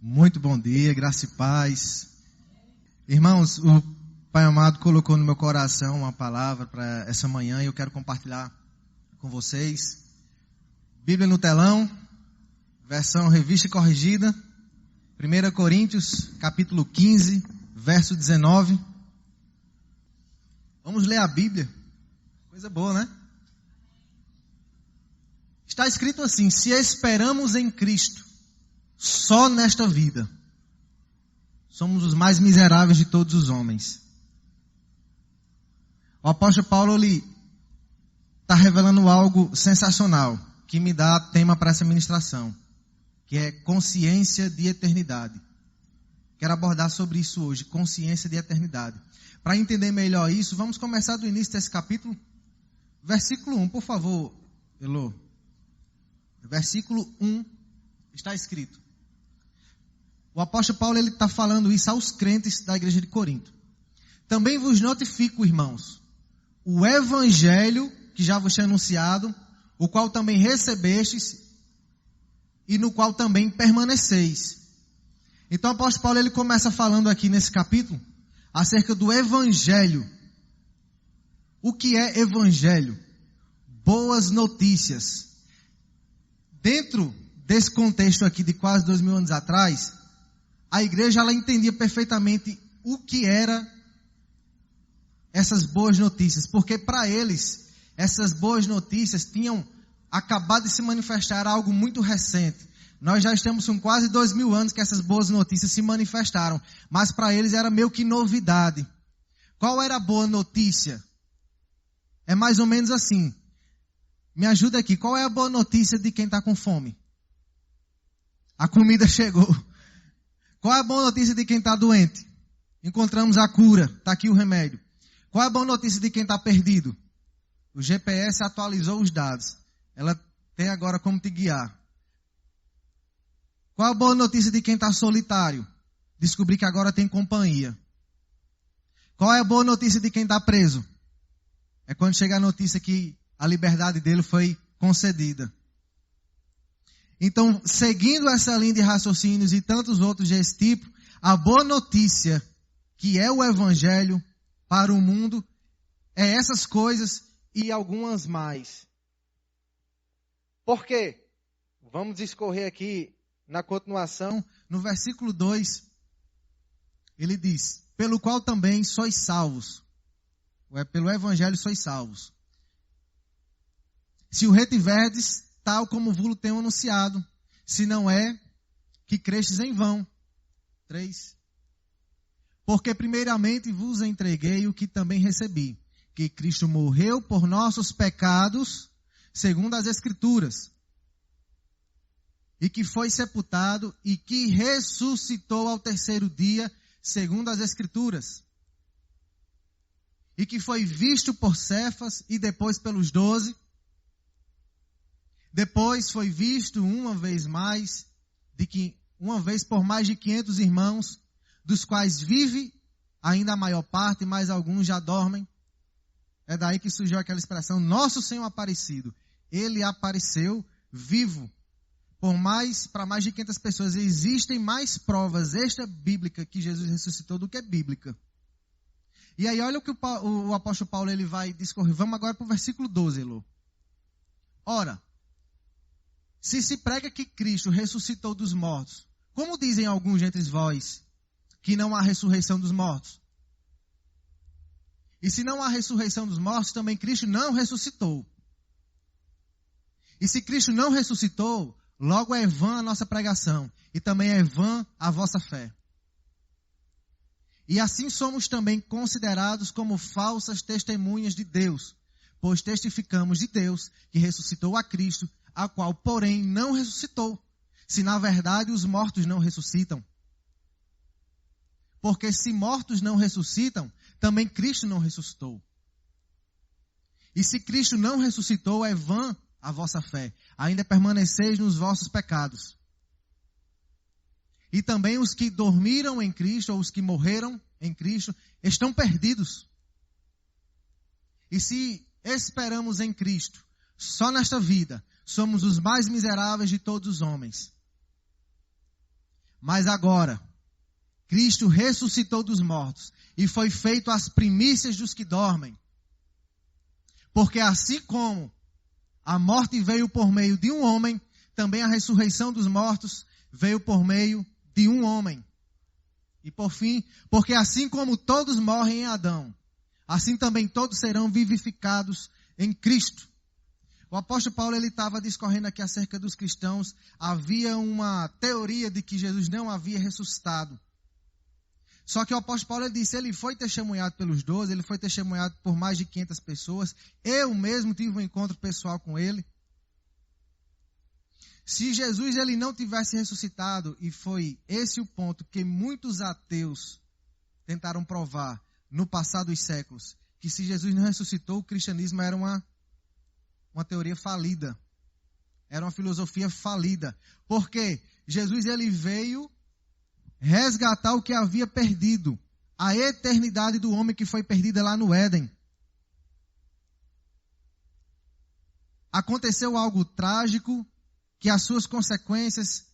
Muito bom dia, graça e paz. Irmãos, o Pai amado colocou no meu coração uma palavra para essa manhã e eu quero compartilhar com vocês. Bíblia no telão, versão revista e corrigida, 1 Coríntios, capítulo 15, verso 19. Vamos ler a Bíblia. Coisa boa, né? Está escrito assim: se esperamos em Cristo, só nesta vida, somos os mais miseráveis de todos os homens. O apóstolo Paulo está revelando algo sensacional, que me dá tema para essa ministração, que é consciência de eternidade. Quero abordar sobre isso hoje, consciência de eternidade. Para entender melhor isso, vamos começar do início desse capítulo. Versículo 1, por favor, Elô. Versículo 1 está escrito. O apóstolo Paulo está falando isso aos crentes da igreja de Corinto. Também vos notifico, irmãos, o evangelho que já vos tinha anunciado, o qual também recebestes e no qual também permaneceis. Então o apóstolo Paulo ele começa falando aqui nesse capítulo acerca do evangelho. O que é evangelho? Boas notícias. Dentro desse contexto aqui de quase 2000 anos atrás, a igreja ela entendia perfeitamente o que era essas boas notícias, porque para eles essas boas notícias tinham acabado de se manifestar algo muito recente. Nós já estamos com quase 2000 anos que essas boas notícias se manifestaram, mas para eles era meio que novidade. Qual era a boa notícia? É mais ou menos assim. Me ajuda aqui, qual é a boa notícia de quem está com fome? A comida chegou. Qual é a boa notícia de quem está doente? Encontramos a cura, está aqui o remédio. Qual é a boa notícia de quem está perdido? O GPS atualizou os dados. Ela tem agora como te guiar. Qual é a boa notícia de quem está solitário? Descobri que agora tem companhia. Qual é a boa notícia de quem está preso? É quando chega a notícia que a liberdade dele foi concedida. Então, seguindo essa linha de raciocínios e tantos outros desse tipo, a boa notícia, que é o evangelho para o mundo, é essas coisas e algumas mais. Por quê? Vamos discorrer aqui na continuação, no versículo 2, ele diz: pelo qual também sois salvos. Pelo evangelho sois salvos. Se o retiverdes, tal como vos tenho anunciado, se não é que crestes em vão. 3. Porque primeiramente vos entreguei o que também recebi, que Cristo morreu por nossos pecados, segundo as Escrituras, e que foi sepultado e que ressuscitou ao terceiro dia, segundo as Escrituras, e que foi visto por Cefas e depois pelos 12. Depois foi visto uma vez por mais de 500 irmãos, dos quais vive ainda a maior parte, mas alguns já dormem. É daí que surgiu aquela expressão, nosso Senhor aparecido. Ele apareceu vivo para mais de 500 pessoas. Existem mais provas extra-bíblicas que Jesus ressuscitou do que bíblica. E aí olha o que o apóstolo Paulo ele vai discorrer. Vamos agora para o versículo 12, Elô. Ora, se prega que Cristo ressuscitou dos mortos, como dizem alguns dentre vós, que não há ressurreição dos mortos? E se não há ressurreição dos mortos, também Cristo não ressuscitou. E se Cristo não ressuscitou, logo é vã a nossa pregação, e também é vã a vossa fé. E assim somos também considerados como falsas testemunhas de Deus, pois testificamos de Deus que ressuscitou a Cristo, a qual, porém, não ressuscitou, se na verdade os mortos não ressuscitam. Porque se mortos não ressuscitam, também Cristo não ressuscitou. E se Cristo não ressuscitou, é vã a vossa fé, ainda permaneceis nos vossos pecados. E também os que dormiram em Cristo, ou os que morreram em Cristo, estão perdidos. E se esperamos em Cristo, só nesta vida, somos os mais miseráveis de todos os homens. Mas agora, Cristo ressuscitou dos mortos e foi feito as primícias dos que dormem. Porque assim como a morte veio por meio de um homem, também a ressurreição dos mortos veio por meio de um homem. E por fim, porque assim como todos morrem em Adão, assim também todos serão vivificados em Cristo. O apóstolo Paulo estava discorrendo aqui acerca dos cristãos. Havia uma teoria de que Jesus não havia ressuscitado. Só que o apóstolo Paulo disse, ele foi testemunhado pelos 12, ele foi testemunhado por mais de 500 pessoas. Eu mesmo tive um encontro pessoal com ele. Se Jesus ele não tivesse ressuscitado, e foi esse o ponto que muitos ateus tentaram provar no passado dos séculos, que se Jesus não ressuscitou, o cristianismo era uma teoria falida. Era uma filosofia falida. Porque Jesus ele veio resgatar o que havia perdido. A eternidade do homem que foi perdida lá no Éden. Aconteceu algo trágico, que as suas consequências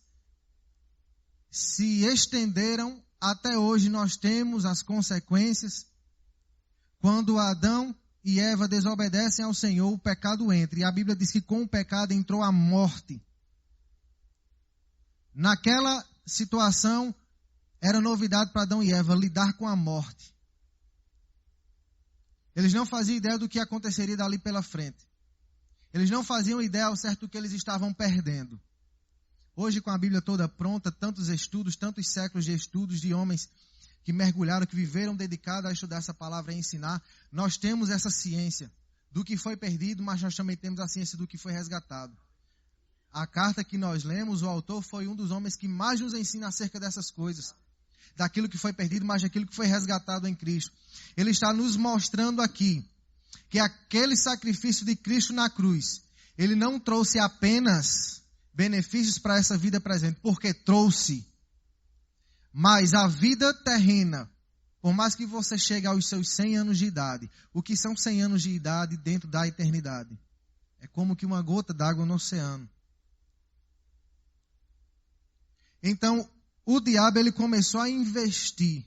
se estenderam. Até hoje nós temos as consequências. Quando Adão e Eva desobedecem ao Senhor, o pecado entra. E a Bíblia diz que com o pecado entrou a morte. Naquela situação, era novidade para Adão e Eva lidar com a morte. Eles não faziam ideia do que aconteceria dali pela frente. Eles não faziam ideia ao certo do que eles estavam perdendo. Hoje, com a Bíblia toda pronta, tantos estudos, tantos séculos de estudos de homens que mergulharam, que viveram dedicados a estudar essa palavra e ensinar, nós temos essa ciência do que foi perdido, mas nós também temos a ciência do que foi resgatado. A carta que nós lemos, o autor foi um dos homens que mais nos ensina acerca dessas coisas. Daquilo que foi perdido, mas daquilo que foi resgatado em Cristo. Ele está nos mostrando aqui que aquele sacrifício de Cristo na cruz, ele não trouxe apenas benefícios para essa vida presente, porque trouxe, mas a vida terrena, por mais que você chegue aos seus 100 anos de idade, o que são 100 anos de idade dentro da eternidade? É como que uma gota d'água no oceano. Então, o diabo ele começou a investir.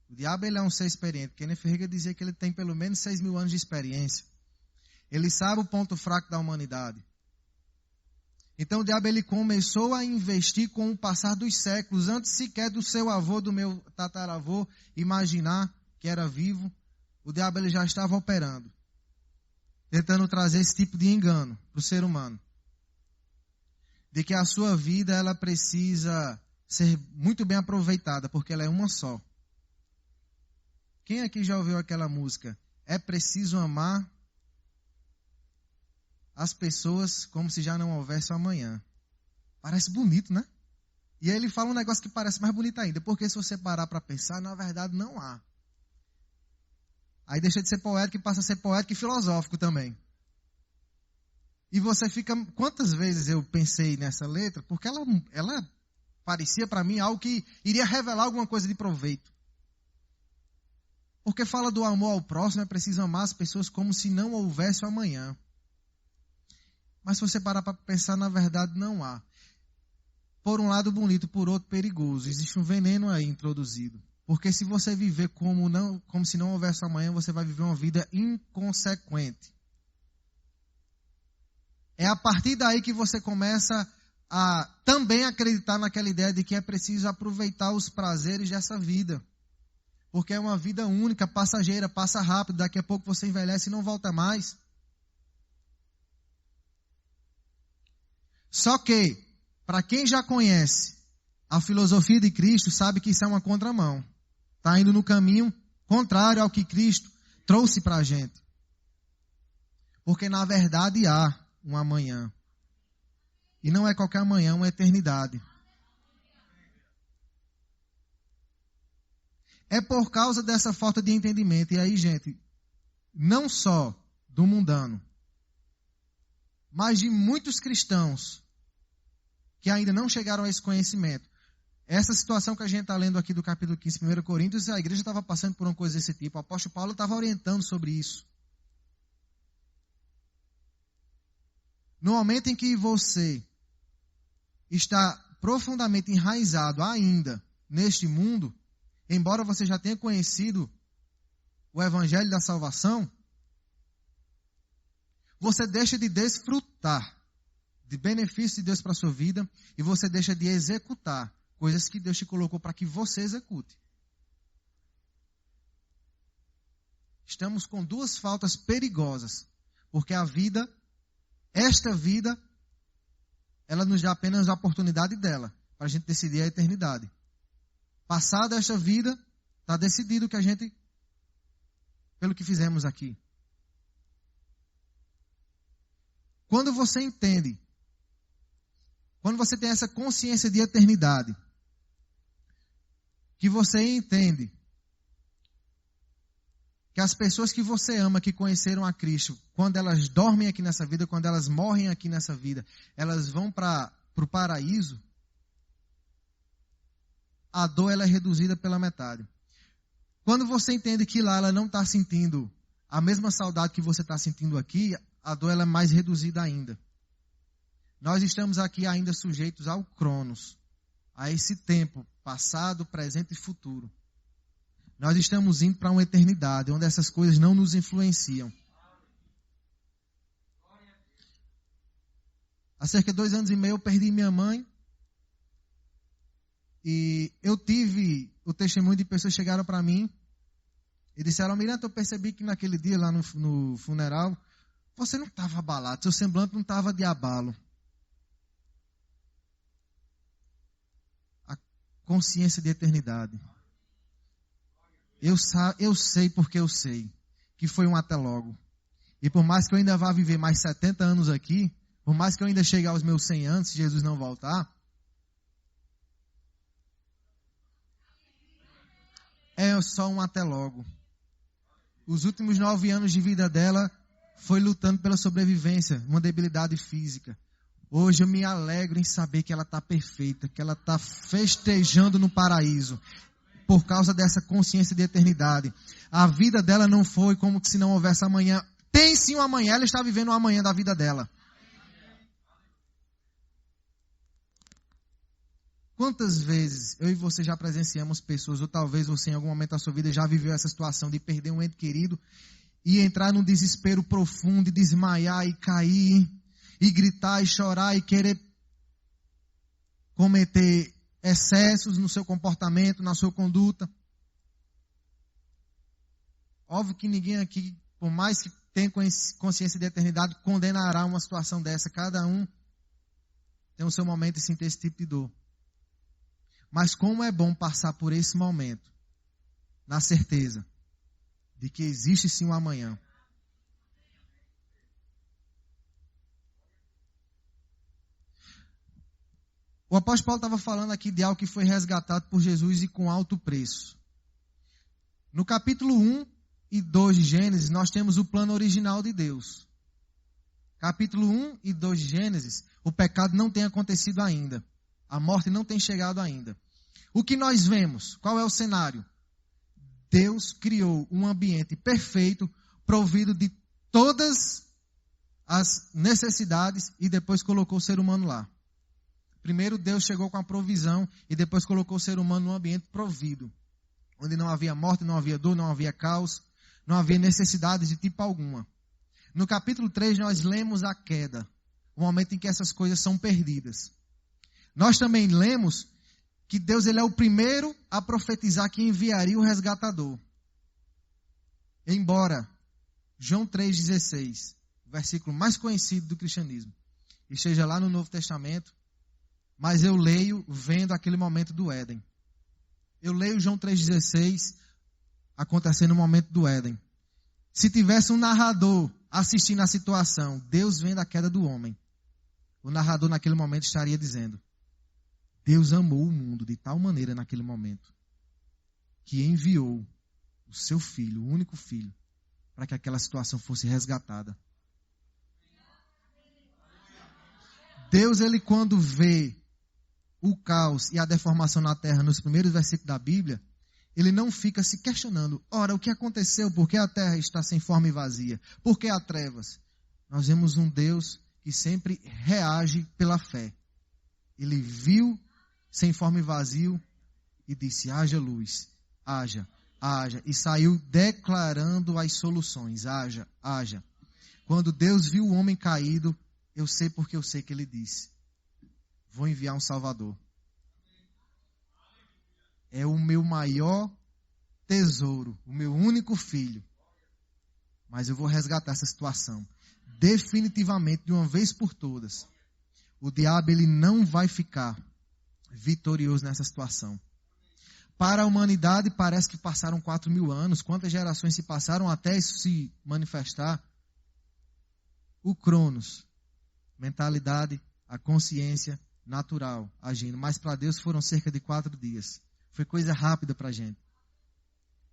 O diabo ele é um ser experiente. Kenneth Ferreira dizia que ele tem pelo menos 6.000 anos de experiência. Ele sabe o ponto fraco da humanidade. Então o diabo ele começou a investir com o passar dos séculos, antes sequer do seu avô, do meu tataravô, imaginar que era vivo. O diabo ele já estava operando, tentando trazer esse tipo de engano para o ser humano. De que a sua vida ela precisa ser muito bem aproveitada, porque ela é uma só. Quem aqui já ouviu aquela música? É preciso amar as pessoas como se já não houvesse amanhã. Parece bonito, né? E aí ele fala um negócio que parece mais bonito ainda, porque se você parar para pensar, na verdade não há. Aí deixa de ser poético e passa a ser poético e filosófico também. E você fica... Quantas vezes eu pensei nessa letra? Porque ela parecia para mim algo que iria revelar alguma coisa de proveito. Porque fala do amor ao próximo, é preciso amar as pessoas como se não houvesse o amanhã. Mas se você parar para pensar, na verdade não há. Por um lado bonito, por outro perigoso. Existe um veneno aí introduzido. Porque se você viver como se não houvesse amanhã, você vai viver uma vida inconsequente. É a partir daí que você começa a também acreditar naquela ideia de que é preciso aproveitar os prazeres dessa vida. Porque é uma vida única, passageira, passa rápido, daqui a pouco você envelhece e não volta mais. Só que, para quem já conhece a filosofia de Cristo, sabe que isso é uma contramão. Está indo no caminho contrário ao que Cristo trouxe para a gente. Porque na verdade há um amanhã. E não é qualquer amanhã, é uma eternidade. É por causa dessa falta de entendimento. E aí, gente, não só do mundano, mas de muitos cristãos que ainda não chegaram a esse conhecimento. Essa situação que a gente está lendo aqui do capítulo 15, 1 Coríntios, a igreja estava passando por uma coisa desse tipo. O apóstolo Paulo estava orientando sobre isso. No momento em que você está profundamente enraizado ainda neste mundo, embora você já tenha conhecido o evangelho da salvação, você deixa de desfrutar de benefícios de Deus para a sua vida e você deixa de executar coisas que Deus te colocou para que você execute. Estamos com duas faltas perigosas, porque esta vida, ela nos dá apenas a oportunidade dela, para a gente decidir a eternidade. Passada esta vida, está decidido que a gente, pelo que fizemos aqui. Quando você entende, quando você tem essa consciência de eternidade, que você entende que as pessoas que você ama, que conheceram a Cristo, quando elas dormem aqui nessa vida, quando elas morrem aqui nessa vida, elas vão para o paraíso, a dor ela é reduzida pela metade. Quando você entende que lá ela não está sentindo a mesma saudade que você está sentindo aqui, a dor ela é mais reduzida ainda. Nós estamos aqui ainda sujeitos ao Cronos, a esse tempo, passado, presente e futuro. Nós estamos indo para uma eternidade, onde essas coisas não nos influenciam. Há cerca de 2 anos e meio eu perdi minha mãe. E eu tive o testemunho de pessoas que chegaram para mim e disseram: Almirante, eu percebi que naquele dia lá no funeral, você não estava abalado, seu semblante não estava de abalo. A consciência de eternidade. Eu sei porque eu sei que foi um até logo. E por mais que eu ainda vá viver mais 70 anos aqui, por mais que eu ainda chegue aos meus 100 anos, se Jesus não voltar, é só um até logo. Os últimos 9 anos de vida dela foi lutando pela sobrevivência, uma debilidade física. Hoje eu me alegro em saber que ela está perfeita, que ela está festejando no paraíso, por causa dessa consciência de eternidade. A vida dela não foi como se não houvesse amanhã. Tem sim um amanhã, ela está vivendo o amanhã da vida dela. Quantas vezes eu e você já presenciamos pessoas, ou talvez você em algum momento da sua vida já viveu essa situação de perder um ente querido e entrar num desespero profundo e desmaiar e cair e gritar e chorar e querer cometer excessos no seu comportamento, na sua conduta. Óbvio que ninguém aqui, por mais que tenha consciência de eternidade, condenará uma situação dessa. Cada um tem o seu momento de sentir esse tipo de dor. Mas como é bom passar por esse momento, na certeza de que existe sim um amanhã. O apóstolo Paulo estava falando aqui de algo que foi resgatado por Jesus e com alto preço. No capítulo 1 e 2 de Gênesis, nós temos o plano original de Deus. Capítulo 1 e 2 de Gênesis, o pecado não tem acontecido ainda. A morte não tem chegado ainda. O que nós vemos? Qual é o cenário? Deus criou um ambiente perfeito, provido de todas as necessidades e depois colocou o ser humano lá. Primeiro Deus chegou com a provisão e depois colocou o ser humano num ambiente provido, onde não havia morte, não havia dor, não havia caos, não havia necessidades de tipo alguma. No capítulo 3 nós lemos a queda, o momento em que essas coisas são perdidas. Nós também lemos que Deus ele é o primeiro a profetizar que enviaria o resgatador. Embora João 3,16, o versículo mais conhecido do cristianismo, esteja lá no Novo Testamento, mas eu leio vendo aquele momento do Éden. Eu leio João 3,16 acontecendo no momento do Éden. Se tivesse um narrador assistindo a situação, Deus vendo a queda do homem, o narrador naquele momento estaria dizendo: Deus amou o mundo de tal maneira naquele momento que enviou o seu filho, o único filho, para que aquela situação fosse resgatada. Deus, ele quando vê o caos e a deformação na terra nos primeiros versículos da Bíblia, ele não fica se questionando: ora, o que aconteceu? Por que a terra está sem forma e vazia? Por que há trevas? Nós vemos um Deus que sempre reage pela fé. Ele viu sem forma e vazio, e disse: haja luz, haja, haja. E saiu declarando as soluções: haja, haja. Quando Deus viu o homem caído, eu sei porque eu sei que ele disse: vou enviar um Salvador. É o meu maior tesouro, o meu único filho. Mas eu vou resgatar essa situação. Definitivamente, de uma vez por todas. O diabo, ele não vai ficar vitorioso nessa situação. Para a humanidade, parece que passaram 4.000 anos. Quantas gerações se passaram até isso se manifestar? O Cronos, mentalidade, a consciência natural agindo. Mas para Deus foram cerca de 4 dias. Foi coisa rápida para a gente.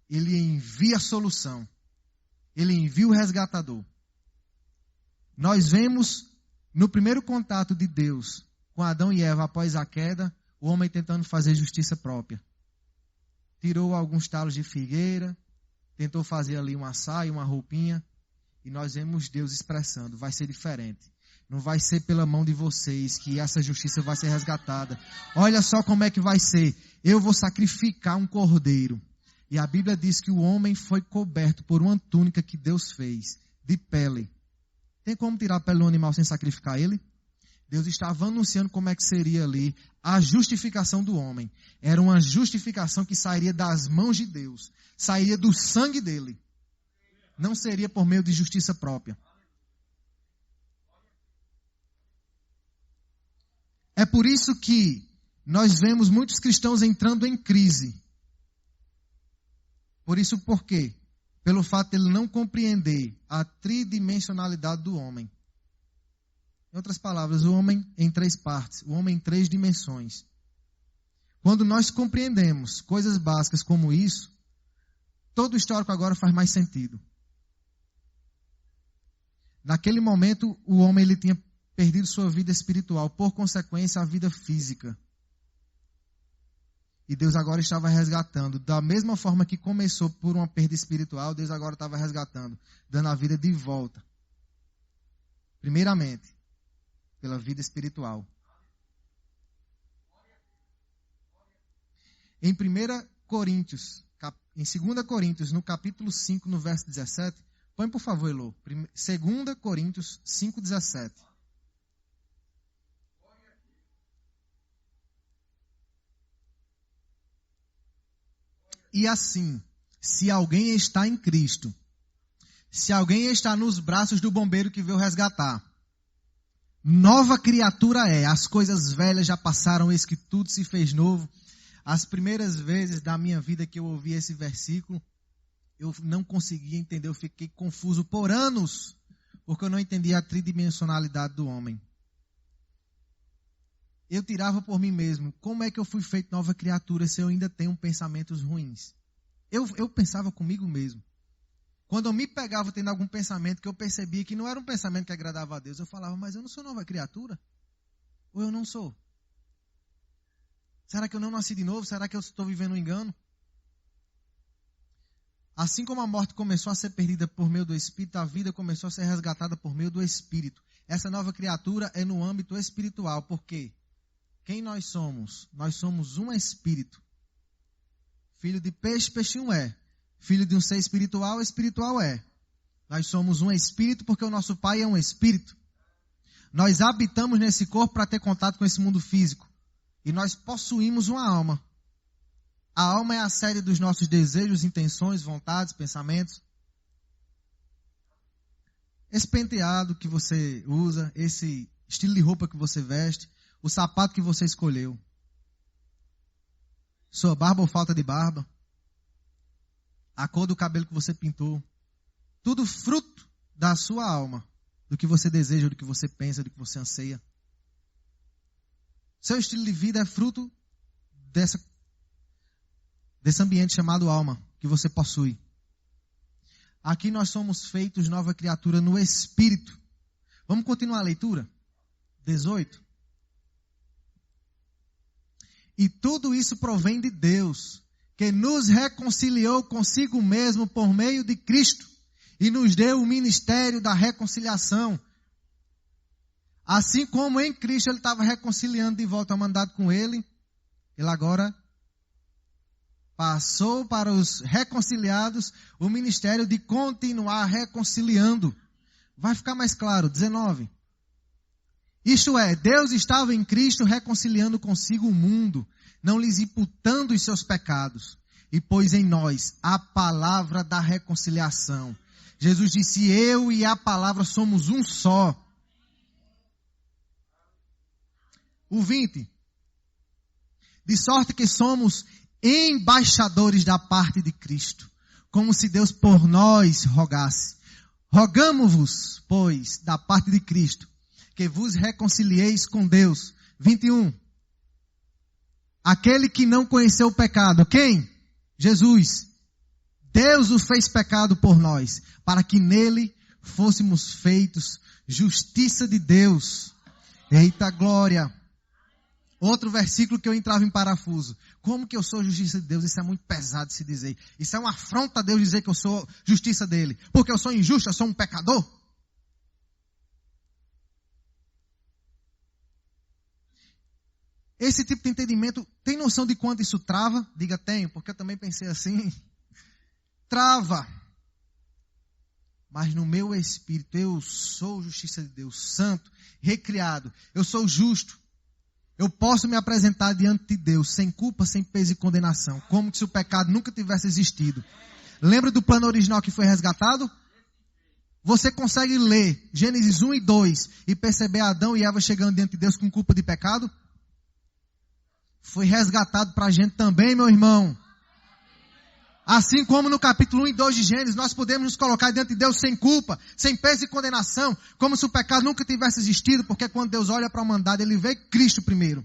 Ele envia a solução. Ele envia o resgatador. Nós vemos no primeiro contato de Deus com Adão e Eva após a queda, o homem tentando fazer justiça própria. Tirou alguns talos de figueira, tentou fazer ali uma saia, uma roupinha, e nós vemos Deus expressando: vai ser diferente. Não vai ser pela mão de vocês que essa justiça vai ser resgatada. Olha só como é que vai ser. Eu vou sacrificar um cordeiro. E a Bíblia diz que o homem foi coberto por uma túnica que Deus fez, de pele. Tem como tirar a pele do animal sem sacrificar ele? Deus estava anunciando como é que seria ali a justificação do homem. Era uma justificação que sairia das mãos de Deus. Sairia do sangue dele. Não seria por meio de justiça própria. É por isso que nós vemos muitos cristãos entrando em crise. Por isso, por quê? Pelo fato de ele não compreender a tridimensionalidade do homem. Em outras palavras, o homem em 3 partes, o homem em 3 dimensões. Quando nós compreendemos coisas básicas como isso, todo o histórico agora faz mais sentido. Naquele momento, o homem ele tinha perdido sua vida espiritual, por consequência, a vida física. E Deus agora estava resgatando. Da mesma forma que começou por uma perda espiritual, Deus agora estava resgatando, dando a vida de volta. Primeiramente, pela vida espiritual. Em 2 Coríntios, no capítulo 5, no verso 17, põe por favor, Elô, 2 Coríntios 5, 17. E assim, se alguém está em Cristo, se alguém está nos braços do bombeiro que veio resgatar, nova criatura é, as coisas velhas já passaram, eis que tudo se fez novo. As primeiras vezes da minha vida que eu ouvi esse versículo, eu não conseguia entender, eu fiquei confuso por anos, porque eu não entendia a tridimensionalidade do homem. Eu tirava por mim mesmo, como é que eu fui feito nova criatura se eu ainda tenho pensamentos ruins? Eu pensava comigo mesmo. Quando eu me pegava tendo algum pensamento que eu percebia que não era um pensamento que agradava a Deus, eu falava: mas eu não sou nova criatura? Ou eu não sou? Será que eu não nasci de novo? Será que eu estou vivendo um engano? Assim como a morte começou a ser perdida por meio do Espírito, a vida começou a ser resgatada por meio do Espírito. Essa nova criatura é no âmbito espiritual. Por quê? Quem nós somos? Nós somos um espírito. Filho de peixe, peixinho é. Filho de um ser espiritual, espiritual é. Nós somos um espírito porque o nosso Pai é um espírito. Nós habitamos nesse corpo para ter contato com esse mundo físico. E nós possuímos uma alma. A alma é a sede dos nossos desejos, intenções, vontades, pensamentos. Esse penteado que você usa, esse estilo de roupa que você veste, o sapato que você escolheu, sua barba ou falta de barba, a cor do cabelo que você pintou, tudo fruto da sua alma, do que você deseja, do que você pensa, do que você anseia. Seu estilo de vida é fruto desse ambiente chamado alma, que você possui. Aqui nós somos feitos nova criatura no Espírito. Vamos continuar a leitura? 18. E tudo isso provém de Deus, que nos reconciliou consigo mesmo por meio de Cristo e nos deu o ministério da reconciliação. Assim como em Cristo ele estava reconciliando de volta a humanidade com ele, Ele agora passou para os reconciliados o ministério de continuar reconciliando. Vai ficar mais claro, 19. Isto é, Deus estava em Cristo reconciliando consigo o mundo, não lhes imputando os seus pecados, e pôs em nós a palavra da reconciliação. Jesus disse, eu e a palavra somos um só. O 20. De sorte que somos embaixadores da parte de Cristo, como se Deus por nós rogasse. Rogamo-vos, pois, da parte de Cristo, que vos reconcilieis com Deus. 21. Aquele que não conheceu o pecado, quem? Jesus. Deus o fez pecado por nós, para que nele fôssemos feitos justiça de Deus. Eita glória! Outro versículo que eu entrava em parafuso. Como que eu sou justiça de Deus? Isso é muito pesado de se dizer. Isso é uma afronta a Deus dizer que eu sou justiça dele. Porque eu sou injusto, eu sou um pecador. Esse tipo de entendimento, tem noção de quanto isso trava? Diga, tenho, porque eu também pensei assim. Trava. Mas no meu espírito, eu sou justiça de Deus, santo, recriado. Eu sou justo. Eu posso me apresentar diante de Deus, sem culpa, sem peso e condenação. Como se o pecado nunca tivesse existido. Lembra do plano original que foi resgatado? Você consegue ler Gênesis 1 e 2 e perceber Adão e Eva chegando diante de Deus com culpa de pecado? Foi resgatado para a gente também, meu irmão. Assim como no capítulo 1 e 2 de Gênesis, nós podemos nos colocar diante de Deus sem culpa, sem peso e condenação, como se o pecado nunca tivesse existido, porque quando Deus olha para a humanidade, Ele vê Cristo primeiro.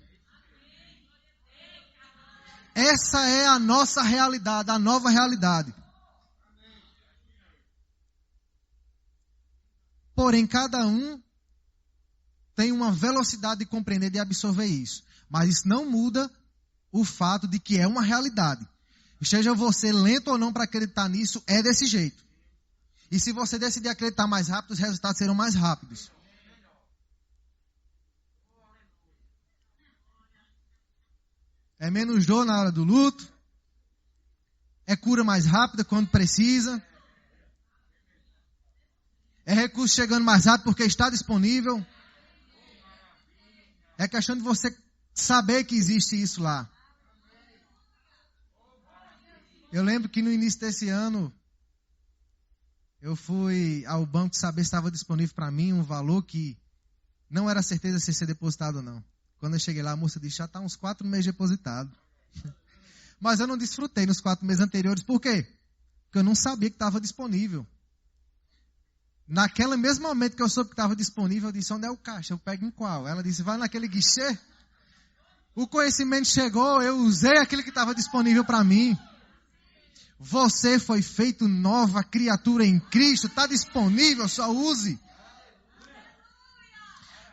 Essa é a nossa realidade, a nova realidade. Porém, cada um tem uma velocidade de compreender, de absorver isso. Mas isso não muda o fato de que é uma realidade. Esteja você lento ou não para acreditar nisso, é desse jeito. E se você decidir acreditar mais rápido, os resultados serão mais rápidos. É menos dor na hora do luto. É cura mais rápida quando precisa. É recurso chegando mais rápido porque está disponível. É questão de você saber que existe isso lá. Eu lembro que no início desse ano, eu fui ao banco saber se estava disponível para mim um valor que não era certeza se ia ser depositado ou não. Quando eu cheguei lá, a moça disse, já está uns 4 meses depositado. Mas eu não desfrutei nos 4 meses anteriores. Por quê? Porque eu não sabia que estava disponível. Naquele mesmo momento que eu soube que estava disponível, eu disse, onde é o caixa? Eu pego em qual? Ela disse, vai naquele guichê. O conhecimento chegou, eu usei aquele que estava disponível para mim. Você foi feito nova criatura em Cristo, está disponível, só use.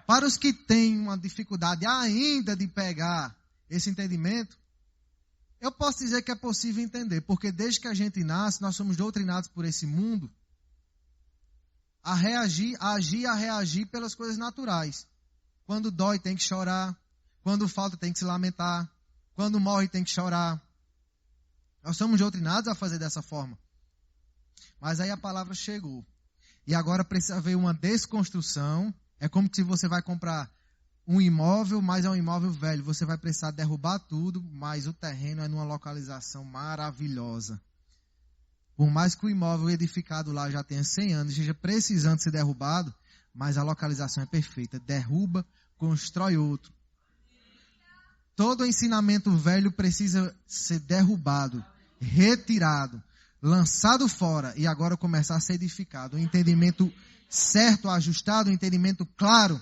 Para os que têm uma dificuldade ainda de pegar esse entendimento, eu posso dizer que é possível entender, porque desde que a gente nasce, nós somos doutrinados por esse mundo a reagir, a agir, a reagir pelas coisas naturais. Quando dói, tem que chorar. Quando falta, tem que se lamentar. Quando morre, tem que chorar. Nós somos doutrinados a fazer dessa forma. Mas aí a palavra chegou. E agora precisa haver uma desconstrução. É como se você vai comprar um imóvel, mas é um imóvel velho. Você vai precisar derrubar tudo, mas o terreno é numa localização maravilhosa. Por mais que o imóvel edificado lá já tenha 100 anos, esteja precisando ser derrubado, mas a localização é perfeita. Derruba, constrói outro. Todo ensinamento velho precisa ser derrubado, retirado, lançado fora e agora começar a ser edificado. Um entendimento certo, ajustado, um entendimento claro.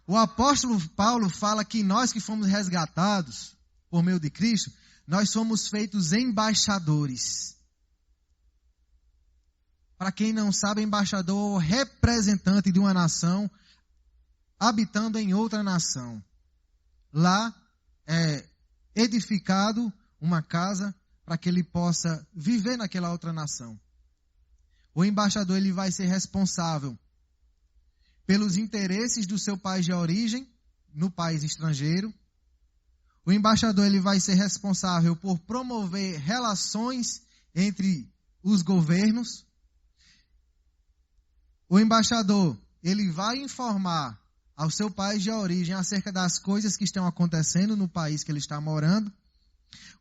O apóstolo Paulo fala que nós que fomos resgatados por meio de Cristo, nós somos feitos embaixadores. Para quem não sabe, embaixador é o representante de uma nação habitando em outra nação. Lá é edificado uma casa para que ele possa viver naquela outra nação. O embaixador ele vai ser responsável pelos interesses do seu país de origem, no país estrangeiro, O embaixador ele vai ser responsável por promover relações entre os governos. O embaixador ele vai informar ao seu país de origem acerca das coisas que estão acontecendo no país que ele está morando.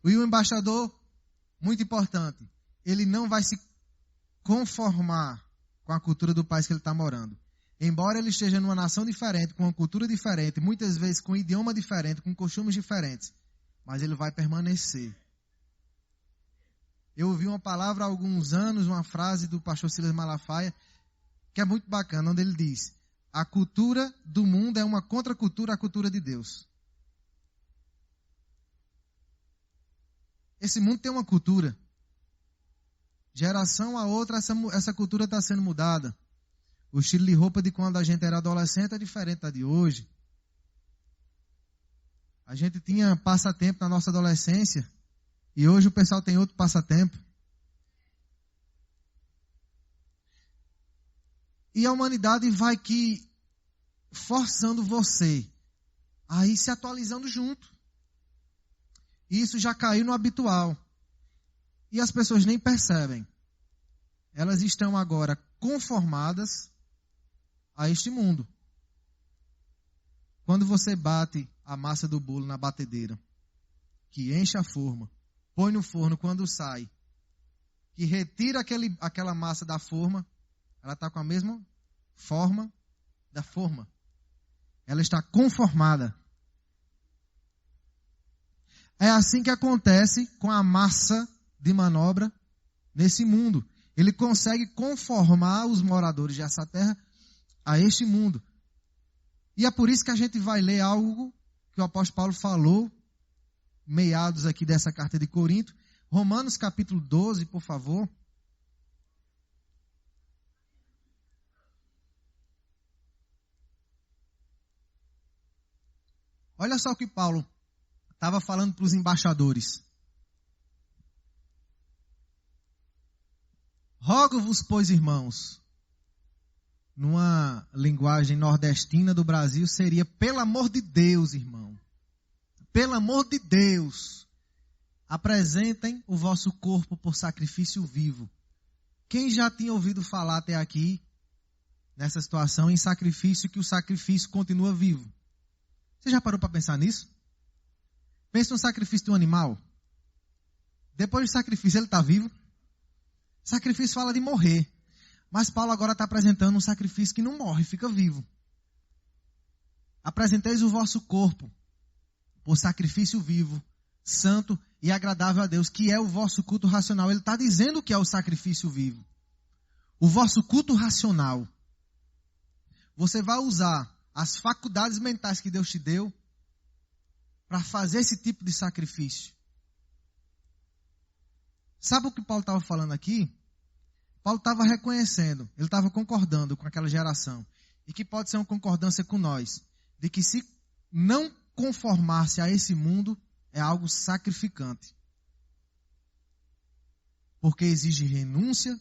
E o embaixador, muito importante, ele não vai se conformar com a cultura do país que ele está morando. Embora ele esteja numa nação diferente, com uma cultura diferente, muitas vezes com um idioma diferente, com costumes diferentes, mas ele vai permanecer. Eu ouvi uma palavra há alguns anos, uma frase do pastor Silas Malafaia, que é muito bacana, onde ele diz: a cultura do mundo é uma contracultura à cultura de Deus. Esse mundo tem uma cultura. Geração a outra, essa cultura está sendo mudada. O estilo de roupa de quando a gente era adolescente é diferente da de hoje. A gente tinha passatempo na nossa adolescência e hoje o pessoal tem outro passatempo. E a humanidade vai forçando você a ir se atualizando junto. E isso já caiu no habitual. E as pessoas nem percebem. Elas estão agora conformadas a este mundo. Quando você bate a massa do bolo na batedeira, que enche a forma, põe no forno, quando sai, que retira aquela massa da forma, ela está com a mesma forma da forma. Ela está conformada. É assim que acontece com a massa de manobra nesse mundo. Ele consegue conformar os moradores dessa terra a este mundo. E é por isso que a gente vai ler algo que o apóstolo Paulo falou, meados aqui dessa carta de Corinto. Romanos capítulo 12, por favor. Olha só o que Paulo estava falando para os embaixadores. Rogo-vos, pois, irmãos, numa linguagem nordestina do Brasil, seria: pelo amor de Deus, irmão, pelo amor de Deus, apresentem o vosso corpo por sacrifício vivo. Quem já tinha ouvido falar até aqui, nessa situação, em sacrifício, que o sacrifício continua vivo? Você já parou para pensar nisso? Pensa no sacrifício de um animal. Depois do sacrifício, ele está vivo. Sacrifício fala de morrer. Mas Paulo agora está apresentando um sacrifício que não morre, fica vivo. Apresenteis o vosso corpo por sacrifício vivo, santo e agradável a Deus, que é o vosso culto racional. Ele está dizendo que é o sacrifício vivo. O vosso culto racional. Você vai usar as faculdades mentais que Deus te deu para fazer esse tipo de sacrifício. Sabe o que Paulo estava falando aqui? Paulo estava reconhecendo, ele estava concordando com aquela geração, e que pode ser uma concordância com nós, de que se não conformar-se a esse mundo é algo sacrificante. Porque exige renúncia,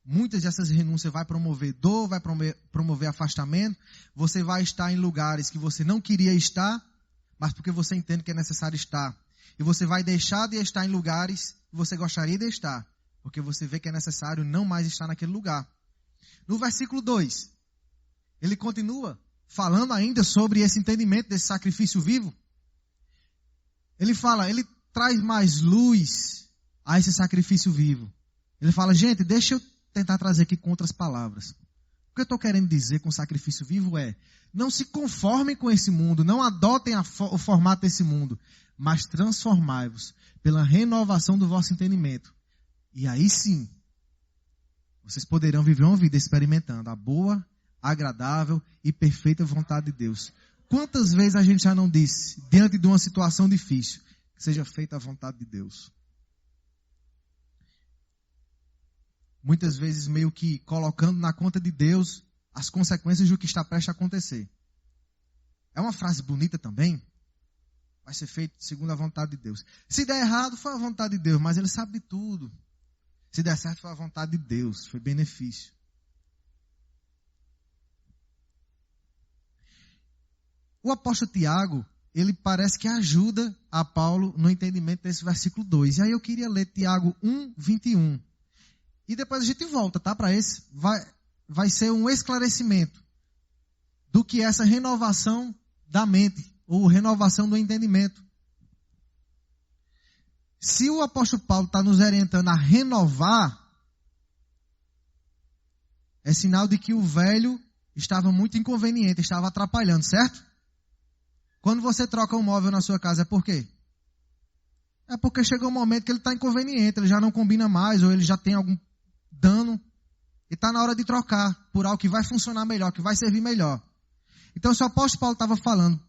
muitas dessas renúncias vai promover dor, vai promover afastamento, você vai estar em lugares que você não queria estar, mas porque você entende que é necessário estar. E você vai deixar de estar em lugares que você gostaria de estar, porque você vê que é necessário não mais estar naquele lugar. No versículo 2, ele continua falando ainda sobre esse entendimento desse sacrifício vivo. Ele fala, ele traz mais luz a esse sacrifício vivo. Ele fala, gente, deixa eu tentar trazer aqui com outras palavras. O que eu estou querendo dizer com sacrifício vivo é: não se conformem com esse mundo, não adotem o formato desse mundo, mas transformai-vos pela renovação do vosso entendimento. E aí sim, vocês poderão viver uma vida experimentando a boa, agradável e perfeita vontade de Deus. Quantas vezes a gente já não disse, diante de uma situação difícil, que seja feita a vontade de Deus? Muitas vezes meio que colocando na conta de Deus as consequências do que está prestes a acontecer. É uma frase bonita também. Vai ser feito segundo a vontade de Deus. Se der errado, foi a vontade de Deus, mas Ele sabe de tudo. Se der certo, foi a vontade de Deus, foi benefício. O apóstolo Tiago, ele parece que ajuda a Paulo no entendimento desse versículo 2. E aí eu queria ler Tiago 1, 21. E depois a gente volta, tá? Para esse. Vai ser um esclarecimento do que é essa renovação da mente, ou renovação do entendimento. Se o apóstolo Paulo está nos orientando a renovar, é sinal de que o velho estava muito inconveniente, estava atrapalhando, certo? Quando você troca um móvel na sua casa, é por quê? É porque chegou um momento que ele está inconveniente, ele já não combina mais, ou ele já tem algum dano, e está na hora de trocar por algo que vai funcionar melhor, que vai servir melhor. Então, se o apóstolo Paulo estava falando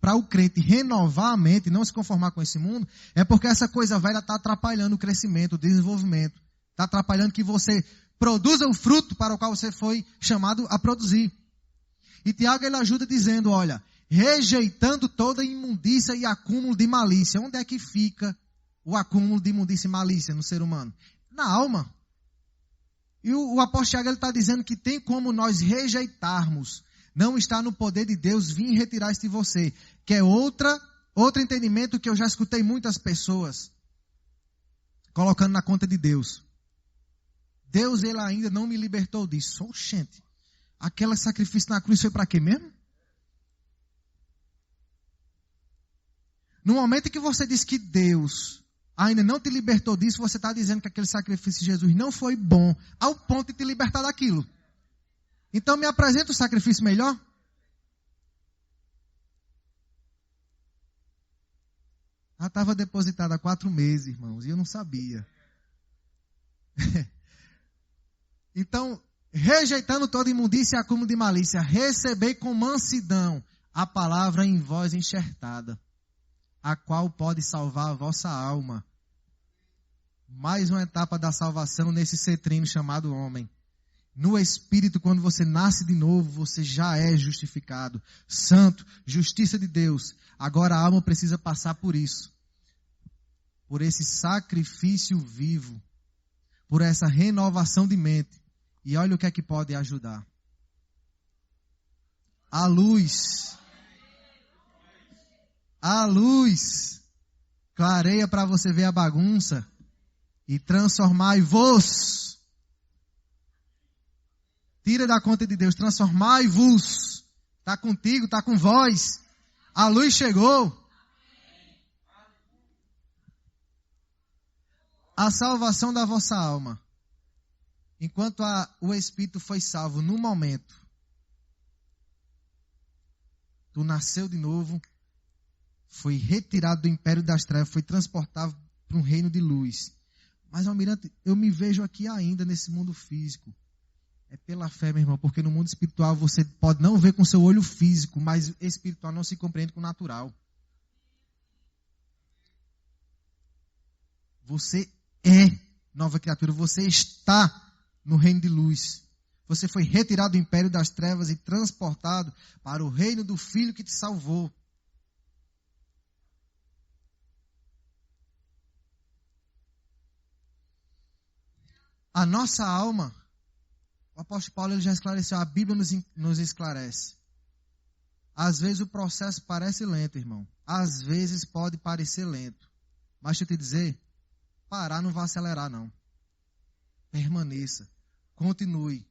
para o crente renovar a mente, não se conformar com esse mundo, é porque essa coisa velha está atrapalhando o crescimento, o desenvolvimento, está atrapalhando que você produza o fruto para o qual você foi chamado a produzir. E Tiago, ele ajuda dizendo, olha, rejeitando toda imundícia e acúmulo de malícia. Onde é que fica o acúmulo de imundícia e malícia no ser humano? Na alma. E o apóstolo Tiago está dizendo que tem como nós rejeitarmos. Não está no poder de Deus vir retirar isso de você. Que é outro entendimento que eu já escutei muitas pessoas colocando na conta de Deus. Deus, ele ainda não me libertou disso. Oxente, aquele sacrifício na cruz foi para quê mesmo? No momento em que você diz que Deus ainda não te libertou disso, você está dizendo que aquele sacrifício de Jesus não foi bom, ao ponto de te libertar daquilo. Então me apresenta o sacrifício melhor. Ela estava depositada há 4 meses, irmãos, e eu não sabia. Então, rejeitando toda imundícia e acúmulo de malícia, recebei com mansidão a palavra em vós enxertada, a qual pode salvar a vossa alma. Mais uma etapa da salvação nesse cetrino chamado homem. No Espírito, quando você nasce de novo, você já é justificado. Santo, justiça de Deus. Agora a alma precisa passar por isso. Por esse sacrifício vivo. Por essa renovação de mente. E olha o que é que pode ajudar. A luz. A luz clareia para você ver a bagunça e transformai-vos. Tira da conta de Deus, transformai-vos. Está contigo, está com vós. A luz chegou. A salvação da vossa alma. Enquanto o Espírito foi salvo no momento, tu nasceu de novo, foi retirado do império das trevas, foi transportado para um reino de luz. Mas, Almirante, eu me vejo aqui ainda nesse mundo físico. É pela fé, meu irmão, porque no mundo espiritual você pode não ver com seu olho físico, mas o espiritual não se compreende com o natural. Você é nova criatura, você está no reino de luz. Você foi retirado do império das trevas e transportado para o reino do Filho que te salvou. A nossa alma, o apóstolo Paulo ele já esclareceu, a Bíblia nos esclarece. Às vezes o processo parece lento, irmão. Às vezes pode parecer lento. Mas deixa eu te dizer, parar não vai acelerar, não. Permaneça, continue,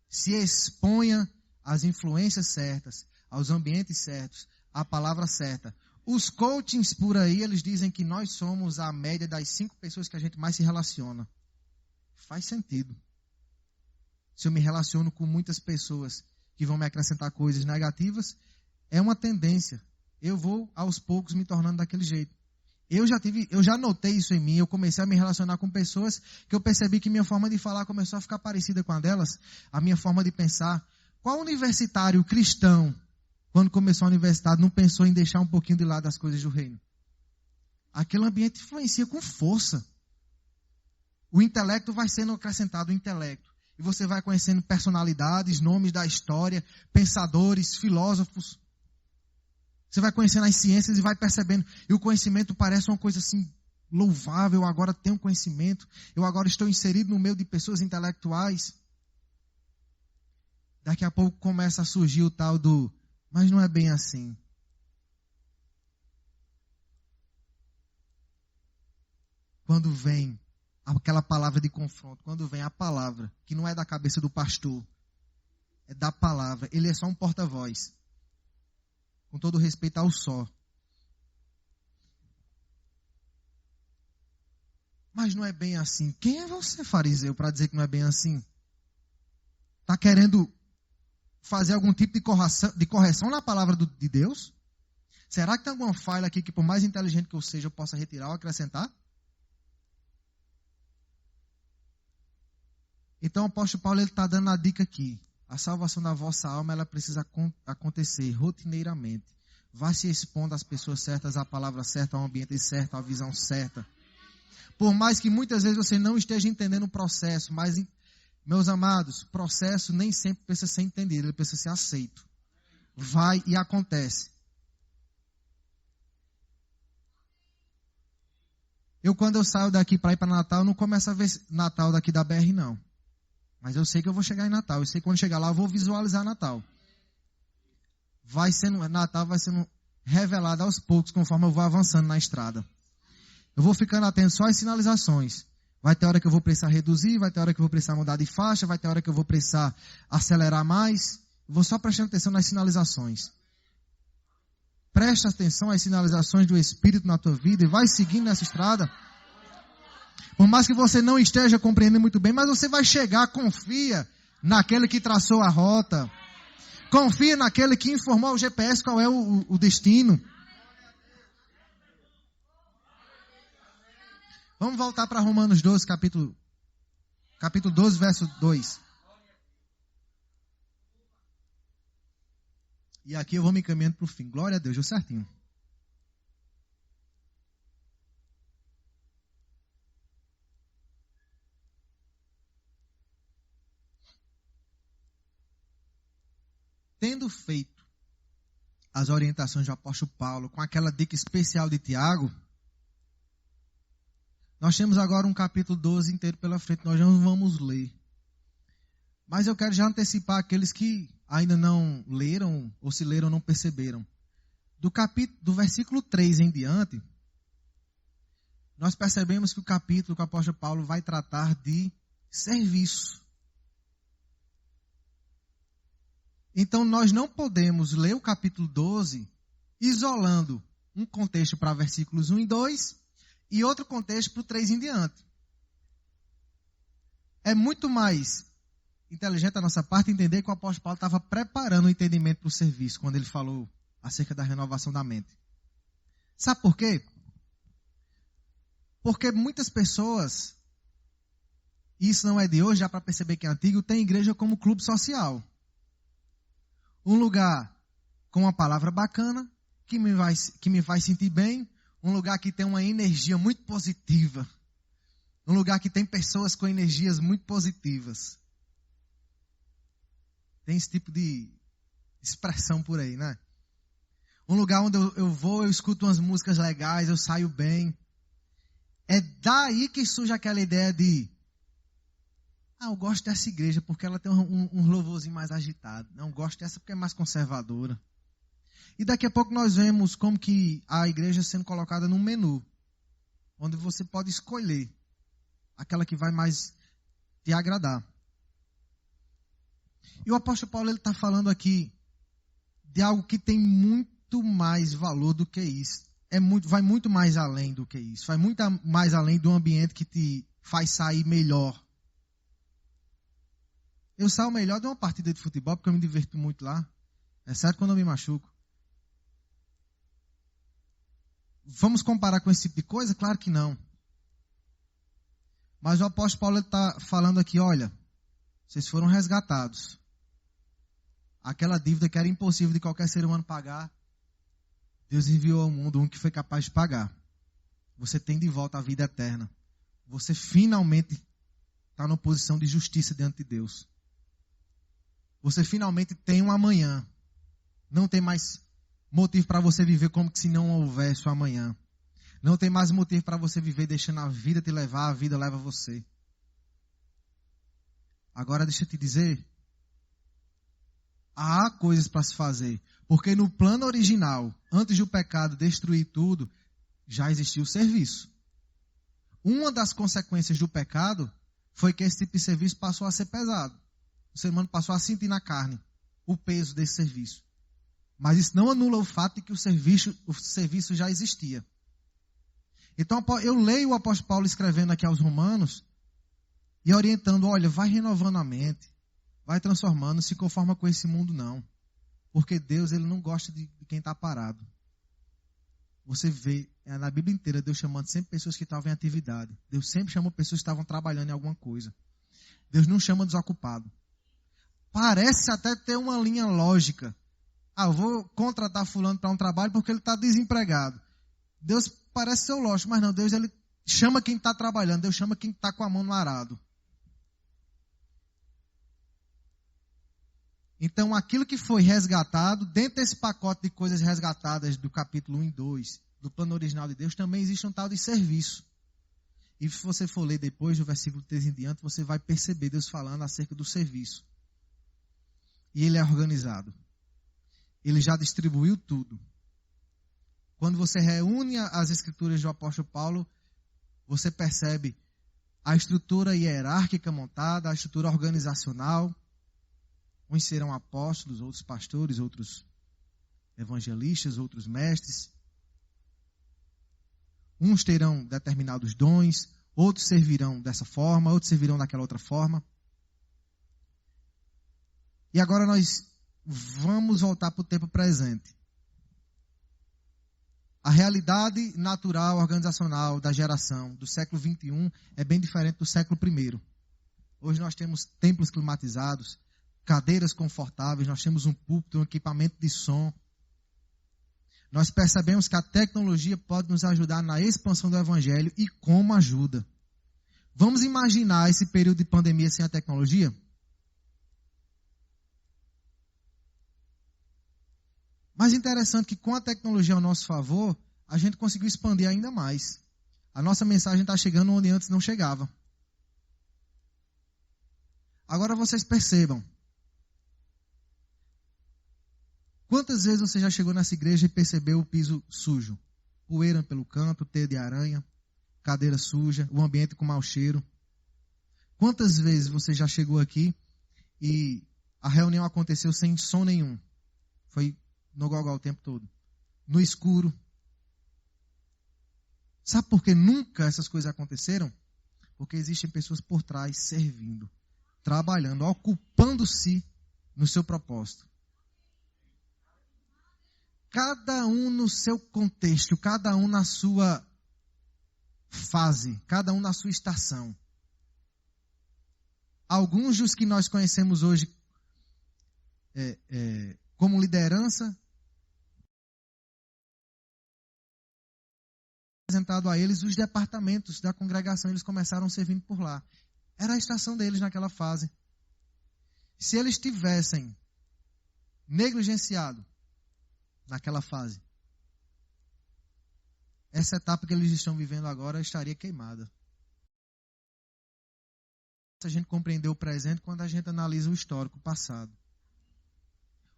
se exponha às influências certas, aos ambientes certos, à palavra certa. Os coachings por aí, eles dizem que nós somos a média das 5 pessoas que a gente mais se relaciona. Faz sentido. Se eu me relaciono com muitas pessoas que vão me acrescentar coisas negativas, é uma tendência. Eu vou, aos poucos, me tornando daquele jeito. Eu já notei isso em mim. Eu comecei a me relacionar com pessoas que eu percebi que minha forma de falar começou a ficar parecida com a delas. A minha forma de pensar. Qual universitário cristão, quando começou a universidade, não pensou em deixar um pouquinho de lado as coisas do reino? Aquele ambiente influencia com força. O intelecto vai sendo acrescentado ao intelecto. E você vai conhecendo personalidades, nomes da história, pensadores, filósofos. Você vai conhecendo as ciências e vai percebendo. E o conhecimento parece uma coisa assim louvável. Eu agora tenho conhecimento. Eu agora estou inserido no meio de pessoas intelectuais. Daqui a pouco começa a surgir o tal do... Mas não é bem assim. quando vem aquela palavra de confronto, quando vem a palavra, que não é da cabeça do pastor, é da palavra, ele é só um porta-voz. Com todo respeito ao só. Mas não é bem assim. Quem é você, fariseu, para dizer que não é bem assim? Está querendo fazer algum tipo de correção na palavra de Deus? Será que tem alguma falha aqui que, por mais inteligente que eu seja, eu possa retirar ou acrescentar? Então o apóstolo Paulo está dando a dica aqui. A salvação da vossa alma, ela precisa acontecer rotineiramente. Vá se expondo às pessoas certas, à palavra certa, ao ambiente certo, à visão certa. Por mais que muitas vezes você não esteja entendendo o processo, mas, meus amados, o processo nem sempre precisa ser entendido, ele precisa ser aceito. Vai e acontece. Quando eu saio daqui para ir para Natal, eu não começo a ver Natal daqui da BR, não. Mas eu sei que eu vou chegar em Natal. Eu sei que quando chegar lá, eu vou visualizar Natal. Natal vai sendo revelado aos poucos, conforme eu vou avançando na estrada. Eu vou ficando atento só às sinalizações. Vai ter hora que eu vou precisar reduzir, vai ter hora que eu vou precisar mudar de faixa, vai ter hora que eu vou precisar acelerar mais. Eu vou só prestando atenção nas sinalizações. Presta atenção às sinalizações do Espírito na tua vida e vai seguindo nessa estrada. Por mais que você não esteja compreendendo muito bem, mas você vai chegar, confia naquele que traçou a rota. Confia naquele que informou ao GPS qual é o destino. Vamos voltar para Romanos 12, capítulo 12, verso 2. E aqui eu vou me encaminhando para o fim. Glória a Deus, deu certinho. Tendo feito as orientações do apóstolo Paulo com aquela dica especial de Tiago, nós temos agora um capítulo 12 inteiro pela frente, nós não vamos ler. Mas eu quero já antecipar aqueles que ainda não leram, ou se leram não perceberam. Do versículo 3 em diante, nós percebemos que o capítulo que o apóstolo Paulo vai tratar de serviço. Então nós não podemos ler o capítulo 12 isolando um contexto para versículos 1 e 2 e outro contexto para o 3 em diante. É muito mais inteligente da nossa parte entender que o apóstolo Paulo estava preparando o entendimento para o serviço, quando ele falou acerca da renovação da mente. Sabe por quê? Porque muitas pessoas, e isso não é de hoje, já para perceber que é antigo, tem igreja como clube social. Um lugar com uma palavra bacana, que me faz sentir bem, um lugar que tem uma energia muito positiva, um lugar que tem pessoas com energias muito positivas. Tem esse tipo de expressão por aí, né? Um lugar onde eu vou, eu escuto umas músicas legais, eu saio bem. É daí que surge aquela ideia de eu gosto dessa igreja porque ela tem um louvorzinho mais agitado. Não, gosto dessa porque é mais conservadora. E daqui a pouco nós vemos como que a igreja sendo colocada num menu, onde você pode escolher aquela que vai mais te agradar. E o apóstolo Paulo está falando aqui de algo que tem muito mais valor do que isso. Vai muito mais além do que isso. Vai muito mais além do ambiente que te faz sair melhor. Eu saio melhor de uma partida de futebol porque eu me diverto muito lá. Exceto quando eu me machuco. Vamos comparar com esse tipo de coisa? Claro que não. Mas o apóstolo Paulo está falando aqui, olha, vocês foram resgatados. Aquela dívida que era impossível de qualquer ser humano pagar, Deus enviou ao mundo um que foi capaz de pagar. Você tem de volta a vida eterna. Você finalmente está numa posição de justiça diante de Deus. Você finalmente tem um amanhã. Não tem mais motivo para você viver como se não houvesse o amanhã. Não tem mais motivo para você viver deixando a vida te levar, a vida leva você. Agora deixa eu te dizer, há coisas para se fazer. Porque no plano original, antes do pecado destruir tudo, já existia o serviço. uma das consequências do pecado foi que esse tipo de serviço passou a ser pesado. O ser humano passou a sentir na carne o peso desse serviço. Mas isso não anula o fato de que o serviço já existia. Então eu leio o apóstolo Paulo escrevendo aqui aos Romanos e orientando, olha, vai renovando a mente, vai transformando, não se conforma com esse mundo não. Porque Deus, ele não gosta de quem está parado. Você vê, na Bíblia inteira, Deus chamando sempre pessoas que estavam em atividade. Deus sempre chamou pessoas que estavam trabalhando em alguma coisa. Deus não chama desocupado. Parece até ter uma linha lógica. Eu vou contratar fulano para um trabalho porque ele está desempregado. Deus parece ser lógico, mas não, Deus ele chama quem está trabalhando, Deus chama quem está com a mão no arado. Então, aquilo que foi resgatado, dentro desse pacote de coisas resgatadas do capítulo 1 e 2, do plano original de Deus, também existe um tal de serviço. E se você for ler depois, do versículo 3 em diante, você vai perceber Deus falando acerca do serviço. E ele é organizado. Ele já distribuiu tudo. Quando você reúne as escrituras do apóstolo Paulo, você percebe a estrutura hierárquica montada, a estrutura organizacional. Uns serão apóstolos, outros pastores, outros evangelistas, outros mestres. Uns terão determinados dons, outros servirão dessa forma, outros servirão daquela outra forma. E agora nós vamos voltar para o tempo presente. A realidade natural, organizacional da geração do século XXI é bem diferente do século I. Hoje nós temos templos climatizados, cadeiras confortáveis, nós temos um púlpito, um equipamento de som. Nós percebemos que a tecnologia pode nos ajudar na expansão do evangelho e como ajuda. Vamos imaginar esse período de pandemia sem a tecnologia? Mas interessante que com a tecnologia ao nosso favor, a gente conseguiu expandir ainda mais. A nossa mensagem está chegando onde antes não chegava. Agora vocês percebam. Quantas vezes você já chegou nessa igreja e percebeu o piso sujo? Poeira pelo canto, teia de aranha, cadeira suja, o ambiente com mau cheiro. Quantas vezes você já chegou aqui e a reunião aconteceu sem som nenhum? Foi no gogó o tempo todo. No escuro. Sabe por que nunca essas coisas aconteceram? Porque existem pessoas por trás servindo, trabalhando, ocupando-se no seu propósito. Cada um no seu contexto, cada um na sua fase, cada um na sua estação. Alguns dos que nós conhecemos hoje como liderança, apresentado a eles os departamentos da congregação, eles começaram servindo por lá. Era a estação deles naquela fase. Se eles tivessem negligenciado naquela fase, essa etapa que eles estão vivendo agora estaria queimada. A gente compreendeu o presente quando a gente analisa o histórico, o passado.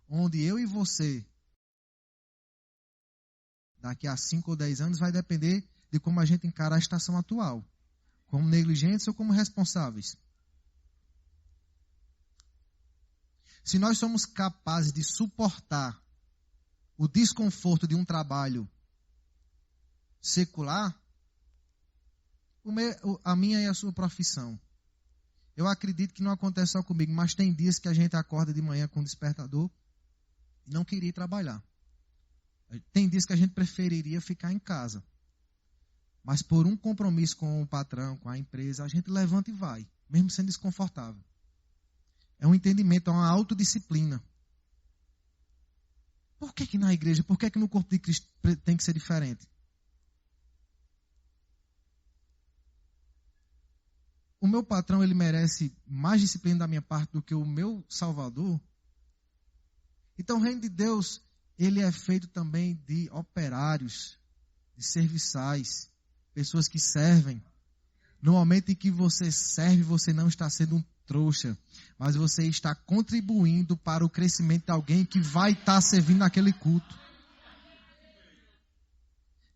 Onde eu e você, daqui a 5 ou 10 anos, vai depender de como a gente encara a estação atual. Como negligentes ou como responsáveis. Se nós somos capazes de suportar o desconforto de um trabalho secular, a minha e a sua profissão. Eu acredito que não acontece só comigo, mas tem dias que a gente acorda de manhã com o despertador e não queria ir trabalhar. Tem dias que a gente preferiria ficar em casa. Mas por um compromisso com o patrão, com a empresa, a gente levanta e vai, mesmo sendo desconfortável. É um entendimento, é uma autodisciplina. Por que na igreja, por que no corpo de Cristo tem que ser diferente? O meu patrão, ele merece mais disciplina da minha parte do que o meu Salvador. Então o reino de Deus, ele é feito também de operários, de serviçais, pessoas que servem. No momento em que você serve, você não está sendo um trouxa, mas você está contribuindo para o crescimento de alguém que vai estar servindo naquele culto.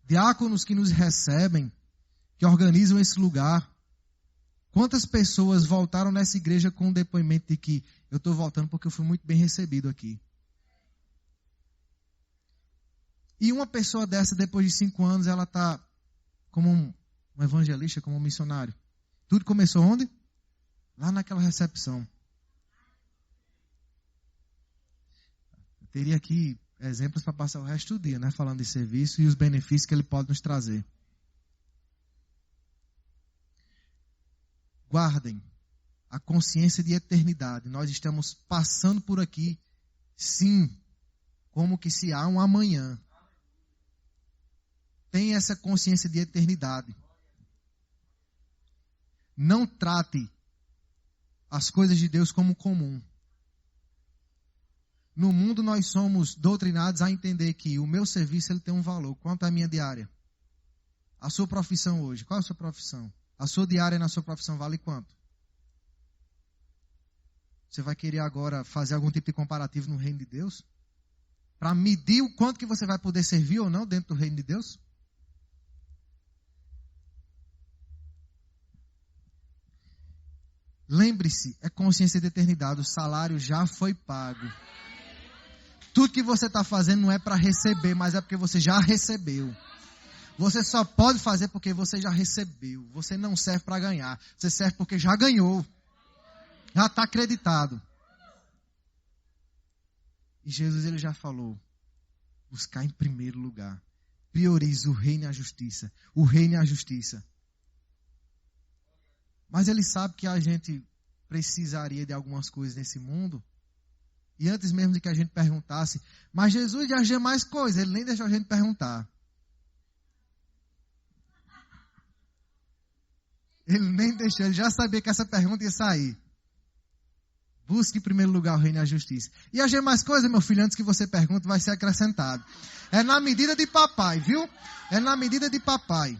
Diáconos que nos recebem, que organizam esse lugar. Quantas pessoas voltaram nessa igreja com o depoimento de que eu estou voltando porque eu fui muito bem recebido aqui. E uma pessoa dessa, depois de 5 anos, ela está como um evangelista, como um missionário. Tudo começou onde? Lá naquela recepção. Eu teria aqui exemplos para passar o resto do dia, né? Falando de serviço e os benefícios que ele pode nos trazer. Guardem a consciência de eternidade. Nós estamos passando por aqui, sim, como que se há um amanhã. Tenha essa consciência de eternidade. Não trate as coisas de Deus como comum. No mundo nós somos doutrinados a entender que o meu serviço ele tem um valor. Quanto à minha diária? A sua profissão hoje. Qual é a sua profissão? A sua diária na sua profissão vale quanto? Você vai querer agora fazer algum tipo de comparativo no reino de Deus? Para medir o quanto que você vai poder servir ou não dentro do reino de Deus? Lembre-se, é consciência de eternidade, o salário já foi pago. Tudo que você está fazendo não é para receber, mas é porque você já recebeu. Você só pode fazer porque você já recebeu. Você não serve para ganhar, você serve porque já ganhou. Já está acreditado. E Jesus ele já falou, buscar em primeiro lugar. Priorize o reino e a justiça. O reino e a justiça. Mas ele sabe que a gente precisaria de algumas coisas nesse mundo. E antes mesmo de que a gente perguntasse, mas Jesus já tinha mais coisas, ele nem deixou a gente perguntar. Ele nem deixou, ele já sabia que essa pergunta ia sair. Busque em primeiro lugar o reino e a justiça. E a gente mais coisa, meu filho, antes que você pergunte, vai ser acrescentado. É na medida de papai, viu? É na medida de papai.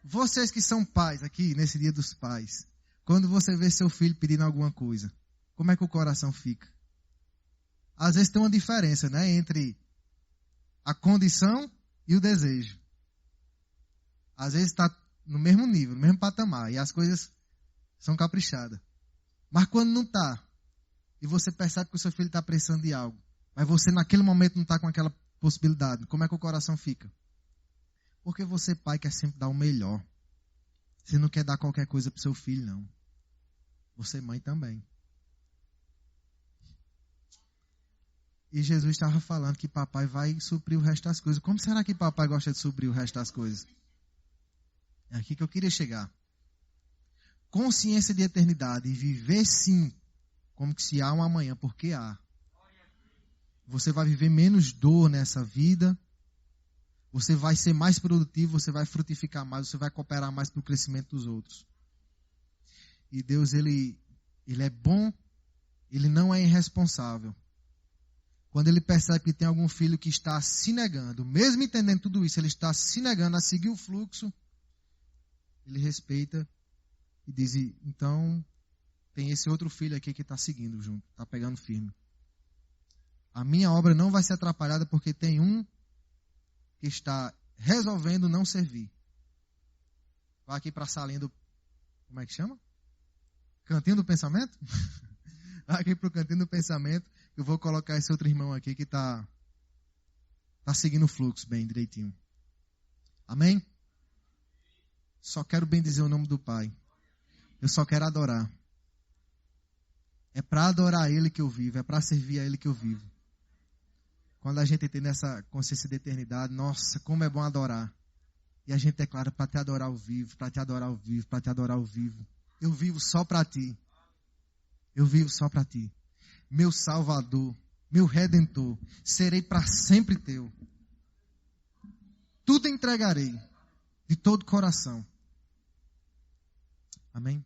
Vocês que são pais aqui, nesse dia dos pais, quando você vê seu filho pedindo alguma coisa, como é que o coração fica? Às vezes tem uma diferença, né, entre a condição e o desejo. Às vezes está no mesmo nível, no mesmo patamar, e as coisas são caprichadas. Mas quando não está, e você percebe que o seu filho está precisando de algo, mas você naquele momento não está com aquela possibilidade, como é que o coração fica? Porque você, pai, quer sempre dar o melhor. Você não quer dar qualquer coisa para o seu filho, não. Você, mãe, também. E Jesus estava falando que papai vai suprir o resto das coisas. Como será que papai gosta de suprir o resto das coisas? É aqui que eu queria chegar. Consciência de eternidade e viver, sim, como que se há um amanhã, porque há. Você vai viver menos dor nessa vida. Você vai ser mais produtivo, você vai frutificar mais, você vai cooperar mais para o crescimento dos outros. E Deus, ele é bom, ele não é irresponsável. Quando ele percebe que tem algum filho que está se negando, mesmo entendendo tudo isso, ele está se negando a seguir o fluxo, ele respeita e diz, então, tem esse outro filho aqui que está seguindo junto, está pegando firme. A minha obra não vai ser atrapalhada porque tem um que está resolvendo não servir. Vai aqui para a salinha do... Como é que chama? Cantinho do pensamento? Vai aqui para o cantinho do pensamento. Eu vou colocar esse outro irmão aqui que está seguindo o fluxo bem direitinho. Amém? Só quero bem dizer o nome do Pai. Eu só quero adorar. É para adorar Ele que eu vivo. É para servir a Ele que eu vivo. Quando a gente tem essa consciência de eternidade, nossa, como é bom adorar. E a gente declara para te adorar ao vivo, para te adorar ao vivo, para te adorar ao vivo. Eu vivo só para ti. Eu vivo só para ti. Meu Salvador, meu Redentor, serei para sempre teu. Tudo entregarei, de todo coração. Amém?